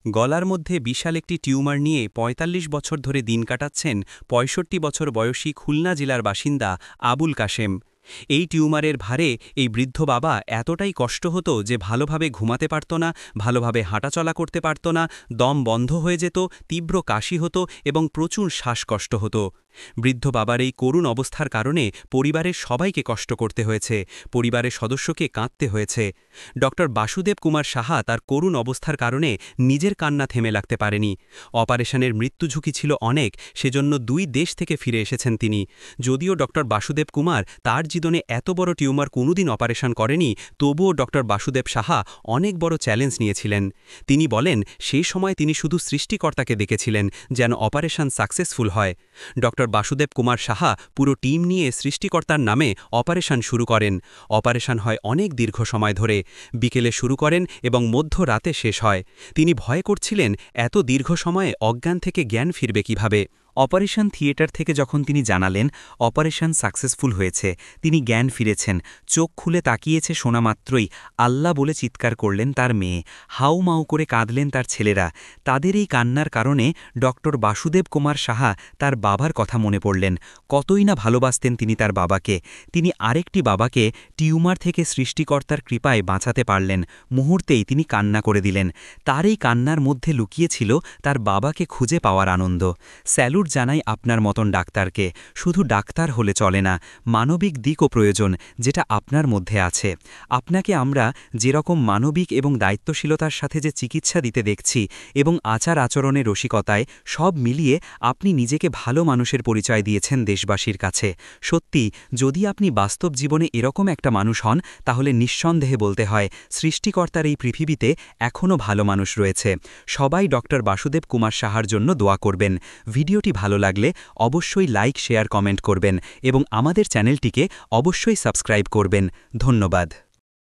গলার মধ্যে বিশাল একটি টিউমার নিয়ে ৪৫ বছর ধরে দিন কাটাচ্ছেন ৬৫ বছর বয়সী খুলনা জেলার বাসিন্দা আবুল কাশেম। এই টিউমারের ভারে এই বৃদ্ধ বাবা এতটাই কষ্ট হতো যে ভালোভাবে ঘুমাতে পারত না, ভালোভাবে হাঁটাচলা করতে পারত না, দম বন্ধ হয়ে যেত, তীব্র কাশি হতো এবং প্রচুর শ্বাসকষ্ট হতো। বৃদ্ধ বাবার এই করুণ অবস্থার কারণে পরিবারের সবাইকে কষ্ট করতে হয়েছে, পরিবারের সদস্যকে কাঁদতে হয়েছে। ডক্টর বাসুদেব কুমার সাহা তার করুণ অবস্থার কারণে নিজের কান্না থেমে রাখতে পারেনি। অপারেশনের মৃত্যু ঝুঁকি ছিল অনেক, সেজন্য ২ দেশ থেকে ফিরে এসেছেন তিনি। যদিও ডক্টর বাসুদেব কুমার তার জীবনে এত বড় টিউমার কোনোদিন অপারেশন করেনি, তবুও ডক্টর বাসুদেব সাহা অনেক বড় চ্যালেঞ্জ নিয়েছিলেন। তিনি বলেন, সেই সময় তিনি শুধু সৃষ্টিকর্তাকে দেখেছিলেন যেন অপারেশন সাকসেসফুল হয়। ডক্টর বাসুদেব কুমার সাহা পুরো টিম নিয়ে সৃষ্টিকর্তার নামে অপারেশন শুরু করেন। অপারেশন হয় অনেক দীর্ঘ সময় ধরে, বিকেলে শুরু করেন এবং মধ্যরাতে শেষ হয়। তিনি ভয় করছিলেন এত দীর্ঘ সময়ে অজ্ঞান থেকে জ্ঞান ফিরবে কিভাবে। অপারেশন থিয়েটার থেকে যখন তিনি জানালেন অপারেশন সাকসেসফুল হয়েছে, তিনি জ্ঞান ফিরেছেন, চোখ খুলে তাকিয়েছে শোনা মাত্রই আল্লাহ বলে চিৎকার করলেন তার মেয়ে, হাউমাউ করে কাঁদলেন তার ছেলেরা। তাদের এই কান্নার কারণে ডক্টর বাসুদেব কুমার সাহা তার বাবার কথা মনে পড়লেন। কতই না ভালোবাসতেন তিনি তার বাবাকে। তিনি আরেকটি বাবাকে টিউমার থেকে সৃষ্টিকর্তার কৃপায় বাঁচাতে পারলেন। মুহূর্তেই তিনি কান্না করে দিলেন। তার এই কান্নার মধ্যে লুকিয়েছিল তার বাবাকে খুঁজে পাওয়ার আনন্দ। স্যালুট জানাই আপনার মতন ডাক্তারকে। শুধু ডাক্তার হলে চলে না, মানবিক দিকও প্রয়োজন, যেটা আপনার মধ্যে আছে। আপনাকে আমরা যেরকম মানবিক এবং দায়িত্বশীলতার সাথে যে চিকিৎসা দিতে দেখছি এবং আচার আচরণের রসিকতায় সব মিলিয়ে আপনি নিজেকে ভালো মানুষের পরিচয় দিয়েছেন দেশবাসীর কাছে। সত্যি, যদি আপনি বাস্তব জীবনে এরকম একটা মানুষ হন, তাহলে নিঃসন্দেহে বলতে হয় সৃষ্টিকর্তার এই পৃথিবীতে এখনও ভালো মানুষ রয়েছে। সবাই ডক্টর বাসুদেব কুমার সাহার জন্য দোয়া করবেন। ভিডিওটি ভালো লাগলে অবশ্যই লাইক, শেয়ার, কমেন্ট করবেন এবং আমাদের চ্যানেলটিকে অবশ্যই সাবস্ক্রাইব করবেন। ধন্যবাদ।